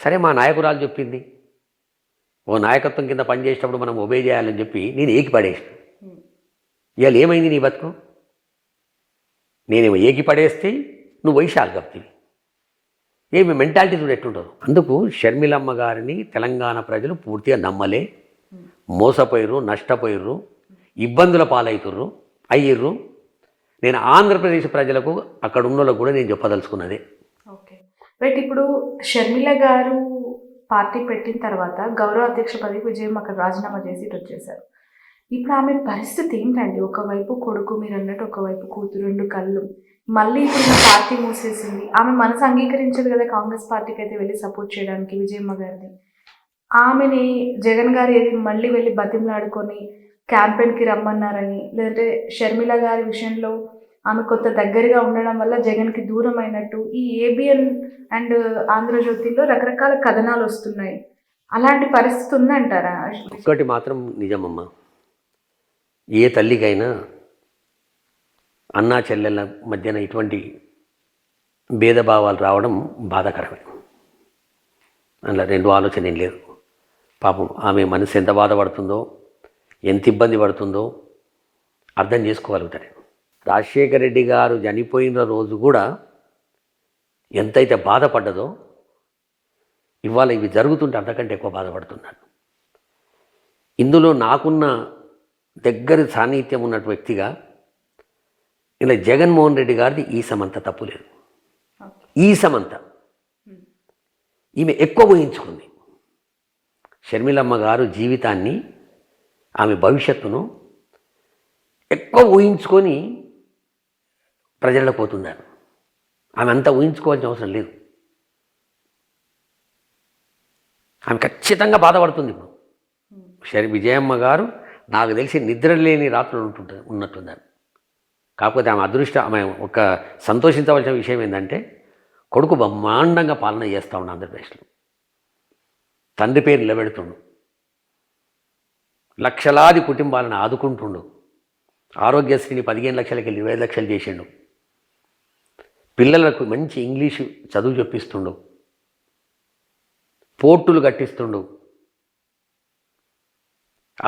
సరే మా నాయకురాలు చెప్పింది, ఓ నాయకత్వం కింద పనిచేసేటప్పుడు మనం ఒబే చేయాలని చెప్పి నేను ఏకి పడేసిన. ఇవాళ ఏమైంది నీ బతుకు? నేనేమో ఏకి పడేస్తే నువ్వు వైశాల్ కప్తివి. ఏమి మెంటాలిటీ చూడు ఎట్టుంటుందో. అందుకు షర్మిలమ్మ గారిని తెలంగాణ ప్రజలు పూర్తిగా నమ్మలే, మోసపోయిర్రు, నష్టపోయిర్రు, ఇబ్బందుల పాలవుతుర్రు, అయ్యిర్రు. నేను ఆంధ్రప్రదేశ్ ప్రజలకు అక్కడ ఉన్నోళ్ళకు కూడా నేను చెప్పదలుచుకున్నదే. Okay right. ఇప్పుడు షర్మిల గారు పార్టీ పెట్టిన తర్వాత గౌరవ అధ్యక్ష పదవికి విజయం అక్కడ రాజీనామా చేసి ఇటు వచ్చేసారు. ఇప్పుడు ఆమె పరిస్థితి ఏంటండి? ఒకవైపు కొడుకు, మీరు అన్నట్టు ఒకవైపు కూతురు, 2 కళ్ళు. మళ్ళీ ఇప్పుడు పార్టీ మూసేసింది. ఆమె మనసు అంగీకరించదు కదా కాంగ్రెస్ పార్టీకి అయితే వెళ్ళి సపోర్ట్ చేయడానికి విజయమ్మ గారిని. ఆమెని జగన్ గారు ఏది మళ్ళీ వెళ్ళి బతిమలాడుకొని క్యాంపెయిన్కి రమ్మన్నారని, లేదంటే షర్మిల గారి విషయంలో ఆమె కొత్త దగ్గరగా ఉండడం వల్ల జగన్కి దూరం అయినట్టు ఈ ఏబిఎన్ అండ్ ఆంధ్రజ్యోతిలో రకరకాల కథనాలు వస్తున్నాయి. అలాంటి పరిస్థితి ఉందంటారా? ఒక్కటి మాత్రం నిజమమ్మా, ఏ తల్లికైనా అన్నా చెల్లెళ్ళ మధ్యన ఇటువంటి భేదభావాలు రావడం బాధాకరమే. అందులో 2 ఆలోచన ఏం లేదు. పాపం ఆమె మనసు ఎంత బాధపడుతుందో, ఎంత ఇబ్బంది పడుతుందో అర్థం చేసుకోగలుగుతాడు. రాజశేఖర రెడ్డి గారు చనిపోయిన రోజు కూడా ఎంతైతే బాధపడ్డదో ఇవాళ ఇవి జరుగుతుంటే అంతకంటే ఎక్కువ బాధపడుతున్నాను. ఇందులో నాకున్న దగ్గర సాన్నిహిత్యం ఉన్నట్టు వ్యక్తిగా ఇలా జగన్మోహన్ రెడ్డి గారిది ఈ సమంత తప్పు లేదు. ఈ సమంత ఈమె ఎక్కువ ఊహించుకుంది. షర్మిలమ్మ గారు జీవితాన్ని, ఆమె భవిష్యత్తును ఎక్కువ ఊహించుకొని ప్రజలకు పోతున్నారు. ఆమె అంతా ఊహించుకోవాల్సిన అవసరం లేదు. ఆమె ఖచ్చితంగా బాధపడుతుంది. ఇప్పుడు విజయమ్మ గారు నాకు తెలిసి నిద్ర లేని రాత్రులు ఉన్నట్టున్నారు. కాకపోతే ఆమె ఆమె ఒక సంతోషించవలసిన విషయం ఏంటంటే కొడుకు బ్రహ్మాండంగా పాలన చేస్తూ ఉండు ఆంధ్రప్రదేశ్లో. తండ్రి పేరు నిలబెడుతుండు, లక్షలాది కుటుంబాలను ఆదుకుంటుండు, ఆరోగ్యశ్రీని 15 లక్షలకి 20 లక్షలు చేసిండు, పిల్లలకు మంచి ఇంగ్లీషు చదువు చెప్పిస్తుండు, పోర్టులు కట్టిస్తుండు,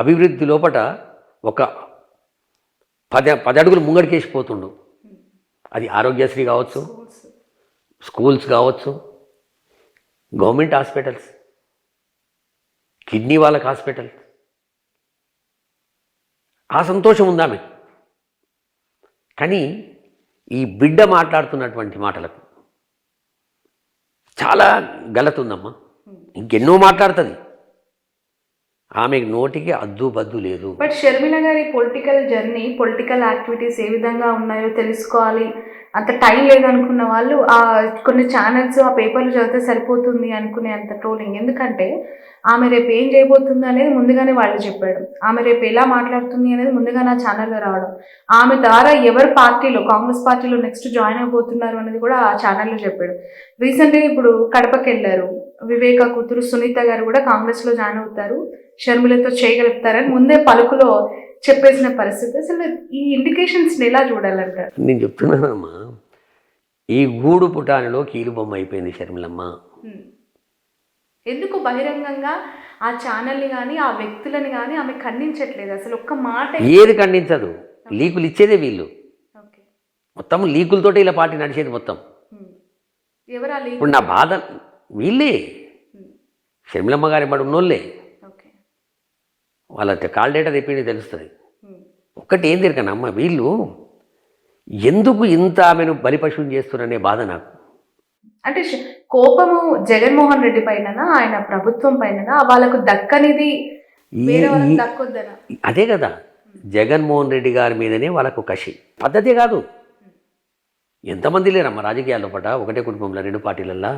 అభివృద్ధి లోపట ఒక 10 అడుగులు ముంగడికేసిపోతుండు. అది ఆరోగ్యశ్రీ కావచ్చు, స్కూల్స్ కావచ్చు, గవర్నమెంట్ హాస్పిటల్స్, కిడ్నీ వాళ్ళకి హాస్పిటల్. ఆ సంతోషం ఉందా మీకు? కానీ ఈ బిడ్డ మాట్లాడుతున్నటువంటి మాటలకు చాలా గలత్ ఉందమ్మా. ఇంకెన్నో మాట్లాడుతుంది, ఆమె నోటికి అద్దు బద్దు లేదు. బట్ షర్మిల గారి పొలిటికల్ జర్నీ, పొలిటికల్ యాక్టివిటీస్ ఏ విధంగా ఉన్నాయో తెలుసుకోవాలి, అంత టైం లేదనుకున్న వాళ్ళు కొన్ని ఛానల్స్ ఆ పేపర్లు చదివితే సరిపోతుంది అనుకునే అంత ట్రోలింగ్. ఎందుకంటే ఆమె రేపు ఏం చేయబోతుంది అనేది ముందుగానే వాళ్ళు చెప్పాడు. ఆమె రేపు ఎలా మాట్లాడుతుంది అనేది ముందుగానే ఆ ఛానల్లో రావడం, ఆమె ద్వారా ఎవరు పార్టీలో, కాంగ్రెస్ పార్టీలో నెక్స్ట్ జాయిన్ అయిపోతున్నారు అనేది కూడా ఆ ఛానల్లో చెప్పాడు. రీసెంట్గా ఇప్పుడు కడపకి వెళ్ళారు, వివేక కూతురు సునీత గారు కూడా కాంగ్రెస్లో జాయిన్ అవుతారు, షర్మిలతో చేయగలుగుతారని ముందే పలుకులో చెప్పేసిన పరిస్థితి. అసలు ఈ ఇండికేషన్స్ని ఎలా చూడాలంటారు? నేను చెప్తున్నానమ్మా, ఈ గూడు పుటానిలో కీలుబొమ్మ అయిపోయింది షర్మిలమ్మ. ఎందుకు బహిరంగంగా ఆ ఛానల్ని కానీ ఆ వ్యక్తులని కానీ ఆమె ఖండించట్లేదు? అసలు ఒక్క మాట ఏది ఖండించదు, లీకులు ఇచ్చేదే వీళ్ళు. మొత్తం లీకులతోటి ఇలా పార్టీ నడిచేది మొత్తం. ఎవరా ఇప్పుడు నా బాధ వీళ్ళే, షర్మిలమ్మ గారి బడి ఉన్నోళ్ళే. వాళ్ళ కాల్ డేటా తెప్పింది తెలుస్తుంది. ఒక్కటి ఏం తిరగనమ్మ, వీళ్ళు ఎందుకు ఇంత ఆమెను బలిపశువుని చేస్తున్నారనే బాధ నాకు. అంటే కోపము జగన్మోహన్ రెడ్డి పైన, ఆయన ప్రభుత్వం పైన, వాళ్ళకు దక్కనిది దక్కొద్దన. అదే కదా, జగన్మోహన్ రెడ్డి గారి మీదనే వాళ్ళకు కషి. పద్ధతే కాదు. ఎంతమంది లేరమ్మా రాజకీయాల్లో పట, ఒకటే కుటుంబంలో 2 పార్టీలల్లా.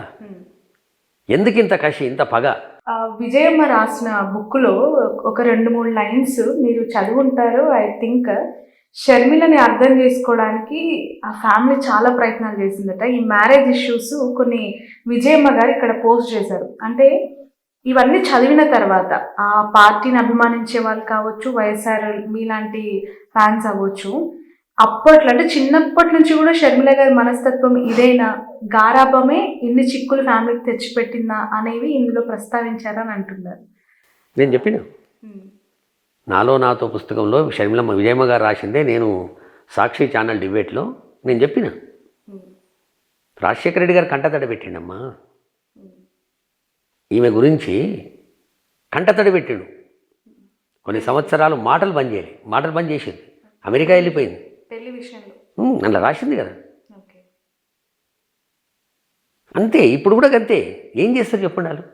ఎందుకు ఇంత కషి, ఇంత పగ? విజయమ్మ రాసిన బుక్లో ఒక 2-3 లైన్స్ మీరు చదువుంటారు. ఐ థింక్ షర్మిలని అర్థం చేసుకోవడానికి ఆ ఫ్యామిలీ చాలా ప్రయత్నాలు చేసిందట. ఈ మ్యారేజ్ ఇష్యూస్ కొన్ని విజయమ్మ గారు ఇక్కడ పోస్ట్ చేశారు. అంటే ఇవన్నీ చదివిన తర్వాత ఆ పార్టీని అభిమానించే వాళ్ళు కావచ్చు, వైఎస్ఆర్ మీలాంటి ఫ్యాన్స్ అవ్వచ్చు, అప్పట్లో అంటే చిన్నప్పటి నుంచి కూడా షర్మిల గారి మనస్తత్వం ఇదేనా, గారాబమే ఇన్ని చిక్కులు ఫ్యామిలీకి తెచ్చిపెట్టిందా అనేవి ఇందులో ప్రస్తావించారని అంటున్నారు. నేను చెప్పిన నాలో నాతో పుస్తకంలో షర్మిలమ్మ విజయమ్మ గారు రాసిందే నేను సాక్షి ఛానల్ డిబేట్లో నేను చెప్పిన రాజశేఖర రెడ్డి గారు కంటతడి పెట్టిండమ్మా, ఈమె గురించి కంటతడి పెట్టిండు. కొన్ని సంవత్సరాలు మాటలు బంద్ చేయాలి, మాటలు బంద్ చేసింది, అమెరికా వెళ్ళిపోయింది. పెళ్లి విషయంలో అలా రాసింది కదా. అంతే, ఇప్పుడు కూడా అంతే. ఏం చేస్తారు చెప్పండి వాళ్ళు.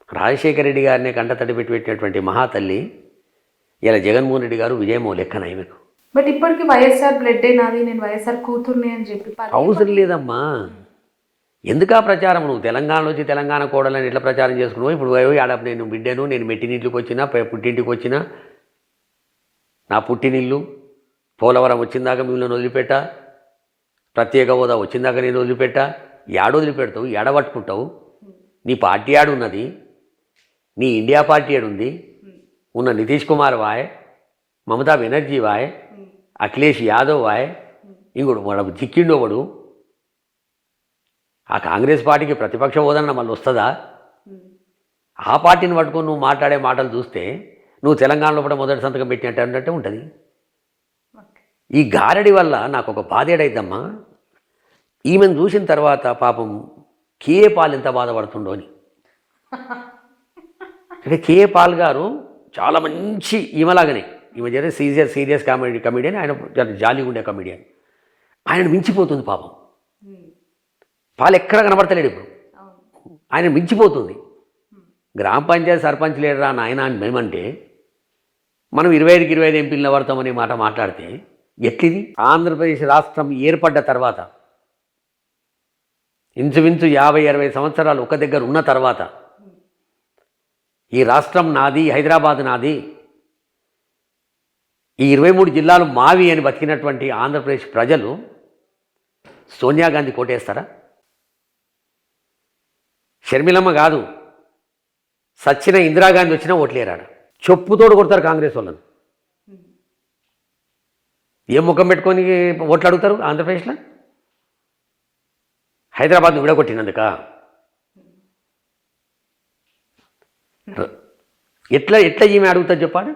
రాజశేఖర రెడ్డి గారిని కంటతడి పెట్టినటువంటి మహాతల్లి ఇలా జగన్మోహన్ రెడ్డి గారు విజయమో లెక్కన ఈమెకు. బట్ ఇప్పటికి వైఎస్ఆర్ బ్లడ్డే నాది, నేను వైఎస్ఆర్ కూతుర్ని అని చెప్పి అవసరం లేదమ్మా. ఎందుకా ప్రచారం? నువ్వు తెలంగాణలో వచ్చి తెలంగాణ కోడలని ఎట్లా ప్రచారం చేసుకున్నావు? ఇప్పుడు ఆడ నేను బిడ్డను, నేను మెట్టినింటికి వచ్చినా, పుట్టింటికి వచ్చినా, నా పుట్టినిల్లు పోలవరం వచ్చిందాక మిమ్మల్ని వదిలిపెట్టా, ప్రత్యేక హోదా వచ్చిందాక నేను వదిలిపెట్టా. ఏడ వదిలిపెడతావు, ఏడ పట్టుకుంటావు? నీ పార్టీ ఆడున్నది, నీ ఇండియా పార్టీ ఆడుంది. ఉన్న నితీష్ కుమార్ వాయ్, మమతా బెనర్జీ వాయ్, అఖిలేష్ యాదవ్ వాయ్, ఇంకోడు వాడు చిక్కిండో వాడు. ఆ కాంగ్రెస్ పార్టీకి ప్రతిపక్ష హోదన్న మళ్ళీ వస్తుందా? ఆ పార్టీని పట్టుకొని నువ్వు మాట్లాడే మాటలు చూస్తే నువ్వు తెలంగాణలో కూడా మొదటి సంతకం పెట్టినట్టు అన్నట్టే ఉంటుంది. ఈ గారడి వల్ల నాకు ఒక బాధేడైద్దమ్మా. ఈమెను చూసిన తర్వాత పాపం కేఏ పాల్ ఎంత బాధపడుతుండో అని. అంటే కేఏ పాల్ గారు చాలా మంచి ఈమెలాగానే, ఈమె జరిగే సీరియస్ కమెడియన్, ఆయన జాలీగా ఉండే కమెడియన్. ఆయన మించిపోతుంది పాపం. పాలు ఎక్కడ కనబడతలేడు ఇప్పుడు, ఆయన మించిపోతుంది. గ్రామ పంచాయతీ సర్పంచ్ లేడరా నాయన అని మేమంటే, మనం 25 ఎంపీలు పడతామనే మాట మాట్లాడితే ఎట్లిది? ఆంధ్రప్రదేశ్ రాష్ట్రం ఏర్పడ్డ తర్వాత ఇంచుమించు 50-60 సంవత్సరాలు ఒక దగ్గర ఉన్న తర్వాత ఈ రాష్ట్రం నాది, హైదరాబాద్ నాది, ఈ 23 జిల్లాలు మావి అని బతికినటువంటి ఆంధ్రప్రదేశ్ ప్రజలు సోనియా గాంధీ కోటేస్తారా? షర్మిలమ్మ కాదు, సచ్చిన ఇందిరాగాంధీ వచ్చినా ఓట్లేరాడు. చెప్పుతోడు కొడతారు కాంగ్రెస్ వాళ్ళని. ఏం ముఖం పెట్టుకొని ఓట్లు అడుగుతారు ఆంధ్రప్రదేశ్లో? హైదరాబాద్ను విడగొట్టినందుక ఎట్లా ఈమె అడుగుతుంది చెప్పాడు?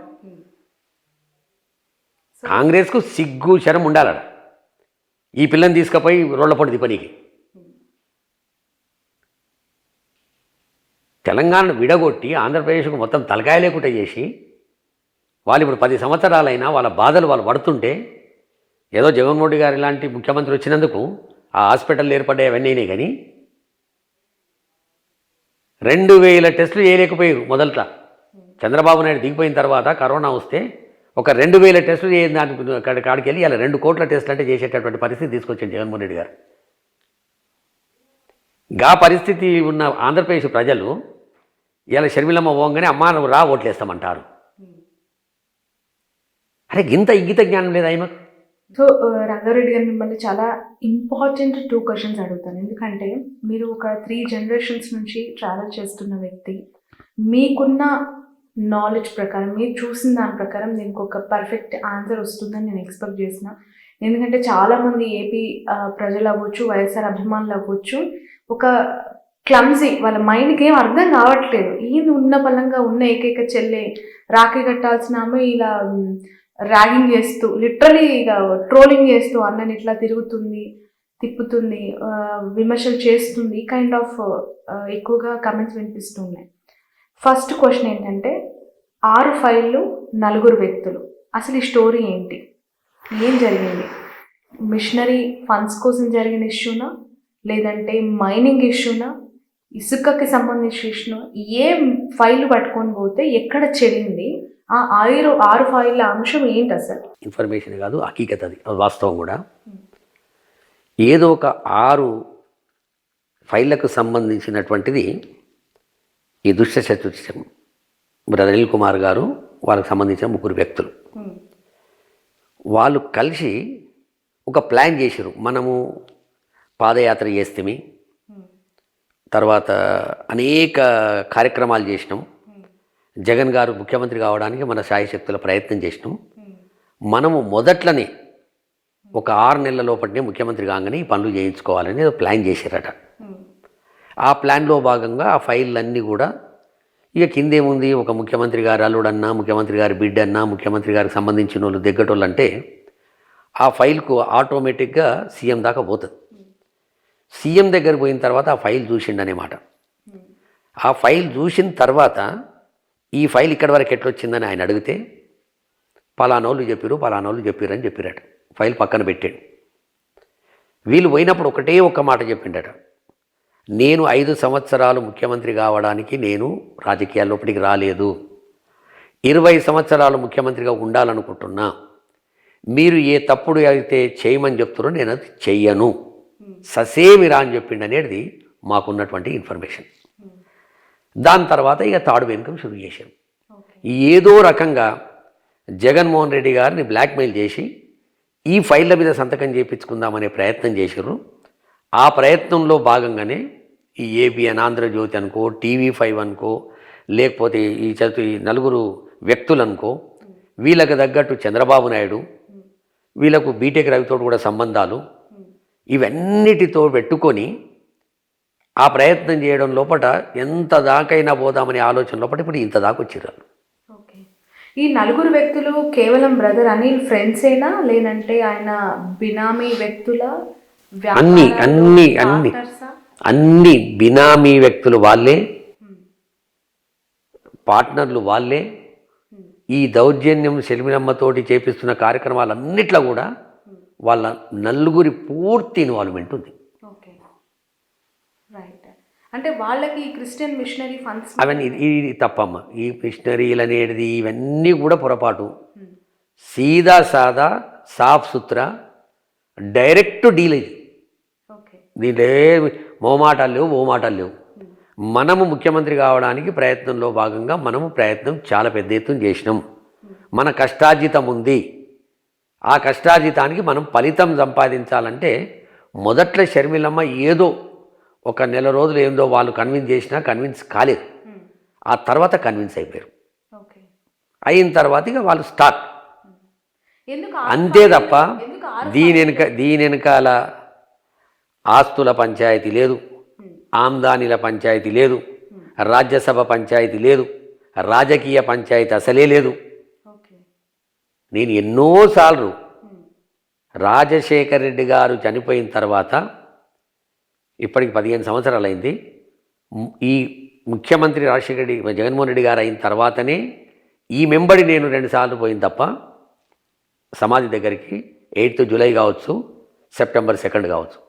కాంగ్రెస్కు సిగ్గు శరం ఉండాలడ ఈ పిల్లని తీసుకుపోయి రోళ్లపొడి దిపనికి. తెలంగాణను విడగొట్టి ఆంధ్రప్రదేశ్కు మొత్తం తలకాయ లేకుండా చేసి వాళ్ళు ఇప్పుడు 10 సంవత్సరాలైనా వాళ్ళ బాధలు వాళ్ళు పడుతుంటే, ఏదో జగన్మోహన్ రెడ్డి గారు ఇలాంటి ముఖ్యమంత్రి వచ్చినందుకు ఆ హాస్పిటల్ ఏర్పడ్డాయి అవన్నీ అయినాయి. కానీ 2000 టెస్టులు చేయలేకపోయారు మొదట. చంద్రబాబు నాయుడు దిగిపోయిన తర్వాత కరోనా వస్తే ఒక 2000 టెస్టులు దానికి కాడికి వెళ్ళి ఇలా 2 కోట్ల టెస్టులు అంటే చేసేటటువంటి పరిస్థితి తీసుకొచ్చింది జగన్మోహన్ రెడ్డి గారు. గా పరిస్థితి ఉన్న ఆంధ్రప్రదేశ్ ప్రజలు ఇలా షర్మిలమ్మ పోగానే అమ్మా నువ్వు రా ఓట్లేస్తామంటారు. అరే గింత ఇంగిత జ్ఞానం లేదా ఆయనకు? సో రంగారెడ్డి గారు, మిమ్మల్ని చాలా ఇంపార్టెంట్ 2 క్వశ్చన్స్ అడుగుతాను. ఎందుకంటే మీరు ఒక 3 జనరేషన్స్ నుంచి ట్రావెల్ చేస్తున్న వ్యక్తి. మీకున్న నాలెడ్జ్ ప్రకారం, మీరు చూసిన దాని ప్రకారం దీనికి ఒక పర్ఫెక్ట్ ఆన్సర్ వస్తుందని నేను ఎక్స్పెక్ట్ చేసిన. ఎందుకంటే చాలామంది ఏపీ ప్రజలు అవ్వచ్చు, వైఎస్ఆర్ అభిమానులు అవ్వచ్చు, ఒక క్లమ్జీ, వాళ్ళ మైండ్కి ఏం అర్థం కావట్లేదు. ఈయన ఉన్న బలంగా ఉన్న ఏకైక చెల్లె, రాఖీ కట్టాల్సిన ఆమె ఇలా ర్యాగింగ్ చేస్తూ, లిటరలీ ఇక ట్రోలింగ్ చేస్తూ అన్నని ఇట్లా తిప్పుతుంది, విమర్శలు చేస్తుంది, కైండ్ ఆఫ్ ఎక్కువగా కమెంట్స్ వినిపిస్తున్నాయి. ఫస్ట్ క్వశ్చన్ ఏంటంటే 6 ఫైళ్ళు 4 వ్యక్తులు, అసలు ఈ స్టోరీ ఏంటి? ఏం జరిగింది? మిషనరీ ఫండ్స్ కోసం జరిగిన ఇష్యూనా, లేదంటే మైనింగ్ ఇష్యూనా, ఇసుకకి సంబంధించిన ఇష్యూనా? ఏ ఫైల్ పట్టుకొని పోతే ఎక్కడ చెడింది? ఆ 6 ఫైళ్ళ అంశం ఏంటి అసలు? ఇన్ఫర్మేషన్ కాదు, హకీకత్, అది వాస్తవం కూడా. ఏదో ఒక 6 ఫైళ్లకు సంబంధించినటువంటిది ఈ దుష్ట చతుష్టయం. బ్రదర్ అనిల్ కుమార్ గారు, వాళ్ళకి సంబంధించిన 3 వ్యక్తులు, వాళ్ళు కలిసి ఒక ప్లాన్ చేశారు. మనము పాదయాత్ర చేస్తేమి, తర్వాత అనేక కార్యక్రమాలు చేసినాం, జగన్ గారు ముఖ్యమంత్రి కావడానికి మన శాయశక్తుల ప్రయత్నం చేసినాం, మనము మొదట్లనే ఒక 6 నెలల లోపలనే ముఖ్యమంత్రి కాగానే ఈ పనులు చేయించుకోవాలని ఏదో ప్లాన్ చేశారట. ఆ ప్లాన్లో భాగంగా ఆ ఫైళ్ళన్నీ కూడా ఇక కిందేముంది, ఒక ముఖ్యమంత్రి గారు అల్లుడన్నా, ముఖ్యమంత్రి గారి బిడ్డ అన్నా, ముఖ్యమంత్రి గారికి సంబంధించిన వాళ్ళు దగ్గటోళ్ళు అంటే ఆ ఫైల్కు ఆటోమేటిక్గా సీఎం దాకా పోతుంది. సీఎం దగ్గర పోయిన తర్వాత ఆ ఫైల్ చూసిండనే మాట. ఆ ఫైల్ చూసిన తర్వాత ఈ ఫైల్ ఇక్కడి వరకు ఎట్లొచ్చిందని ఆయన అడిగితే పలానోళ్ళు చెప్పారు అని చెప్పిరట. ఫైల్ పక్కన పెట్టాడు. వీళ్ళు పోయినప్పుడు ఒక్క మాట చెప్పిండట, నేను 5 సంవత్సరాలు ముఖ్యమంత్రి కావడానికి నేను రాజకీయాల్లోపటికి రాలేదు, 20 సంవత్సరాలు ముఖ్యమంత్రిగా ఉండాలనుకుంటున్నా, మీరు ఏ తప్పుడు అయితే చేయమని చెప్తారో నేను అది చెయ్యను, ససేమిరా అని చెప్పిండు అనేది మాకున్నటువంటి ఇన్ఫర్మేషన్. దాని తర్వాత ఇక తాడు వెనుకం షురూ చేశాం. ఏదో రకంగా జగన్మోహన్ రెడ్డి గారిని బ్లాక్మెయిల్ చేసి ఈ ఫైళ్ళ మీద సంతకం చేయించుకుందామనే ప్రయత్నం చేశారు. ఆ ప్రయత్నంలో భాగంగానే ఈ ఏబిఎన్, ఆంధ్రజ్యోతి అనుకో, TV5 అనుకో, లేకపోతే ఈ నలుగురు వ్యక్తులు అనుకో, వీళ్ళకి తగ్గట్టు చంద్రబాబు నాయుడు, వీళ్ళకు బీటెక్ రవితో కూడా సంబంధాలు, ఇవన్నిటితో పెట్టుకొని ఆ ప్రయత్నం చేయడం లోపల ఎంత దాకైనా పోదామనే ఆలోచన లోపల ఇప్పుడు ఇంత దాకా వచ్చారు. ఈ నలుగురు వ్యక్తులు కేవలం బ్రదర్ అనిల్ ఫ్రెండ్సేనా, లేదంటే ఆయన బినామీ వ్యక్తుల? అన్ని బినామీ వ్యక్తులు వాళ్ళే, పార్ట్నర్లు వాళ్ళే. ఈ దౌర్జన్యం షర్మిలమ్మతోటి చేపిస్తున్న కార్యక్రమాలన్నిట్లో కూడా వాళ్ళ నలుగురి పూర్తి ఇన్వాల్వ్మెంట్ ఉంది. అంటే వాళ్ళకి క్రిస్టియన్ మిషనరీ ఫండ్స్ అవన్నీ ఇది తప్పమ్మ. ఈ మిషనరీలు అనేది ఇవన్నీ కూడా పొరపాటు. సీదా సాదా సాఫ్ సుత్రా డైరెక్ట్ డీల్ ఇది. దీంట్లో మోమాటాలు లేవు. మనము ముఖ్యమంత్రి కావడానికి ప్రయత్నంలో భాగంగా మనము ప్రయత్నం చాలా పెద్ద ఎత్తున చేసినాం. మన కష్టార్జితం ఉంది. ఆ కష్టార్జితానికి మనం ఫలితం సంపాదించాలంటే మొదట్లో షర్మిలమ్మ ఏదో ఒక నెల రోజులు ఏందో వాళ్ళు కన్విన్స్ కాలేదు. ఆ తర్వాత కన్విన్స్ అయిపోయారు. అయిన తర్వాత ఇక వాళ్ళు స్టార్ట్. అంతే తప్ప దీని వెనకాల ఆస్తుల పంచాయతీ లేదు, ఆమ్దానీల పంచాయతీ లేదు, రాజ్యసభ పంచాయతీ లేదు, రాజకీయ పంచాయతీ అసలే లేదు. నేను ఎన్నోసార్లు రాజశేఖర్ రెడ్డి గారు చనిపోయిన తర్వాత, ఇప్పటికి 15 సంవత్సరాలు అయింది, ఈ ముఖ్యమంత్రి జగన్మోహన్ రెడ్డి గారు అయిన తర్వాతనే ఈ మెంబడి నేను 2 సార్లు పోయింది తప్ప సమాధి దగ్గరికి 8th జూలై కావచ్చు, సెప్టెంబర్ 2 కావచ్చు.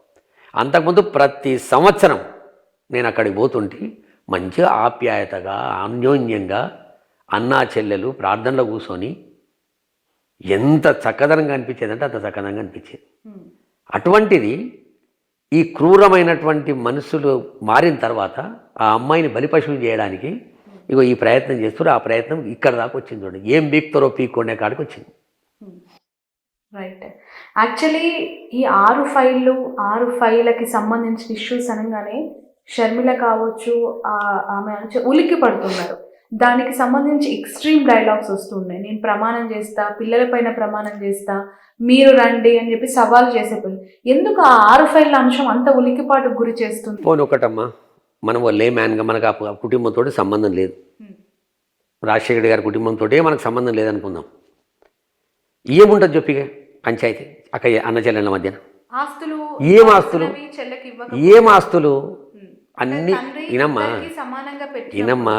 అంతకుముందు ప్రతి సంవత్సరం నేను అక్కడికి పోతుంటే మంచిగా ఆప్యాయతగా అన్యోన్యంగా అన్నా చెల్లెలు ప్రార్థనలో కూర్చొని ఎంత చక్కదనంగా అనిపించేదంటే అంత చక్కదనంగా అనిపించేది. అటువంటిది ఈ క్రూరమైనటువంటి మనుషులు మారిన తర్వాత ఆ అమ్మాయిని బలిపశువులు చేయడానికి ఇగో ఈ ప్రయత్నం చేస్తారు. ఆ ప్రయత్నం ఇక్కడ దాకా వచ్చింది. చూడండి, ఏం బీక్తారో పీక్కొనే కాడికి వచ్చింది. రైట్. యాక్చువల్లీ ఈ 6 ఫైళ్ళకి సంబంధించిన ఇష్యూస్ అనగానే షర్మిల కావచ్చు, ఆమె ఉలిక్కి పడుతున్నారు. దానికి సంబంధించి ఎక్స్ట్రీమ్ డైలాగ్స్ వస్తున్నాయి. నేను ప్రమాణం చేస్తా, పిల్లలపైన ప్రమాణం చేస్తా, మీరు రండి అని చెప్పి సవాల్ చేసే పిల్లలు. ఎందుకు ఆ 6 ఫైళ్ళ అంశం అంత ఉలికిపాటుకు గురి చేస్తుంది? పోనీ ఒకటమ్మా, మనం లేమ్యాన్గా మనకు ఆ కుటుంబంతో సంబంధం లేదు. రాజశేఖర గారి కుటుంబంతో మనకు సంబంధం లేదనుకుందాం. ఏముంటుంది చెప్పిగా పంచాయతీ అక్క అన్న చెల్లెళ్ళ మధ్యన? ఏం ఆస్తులు అన్నీ ఇనమ్మా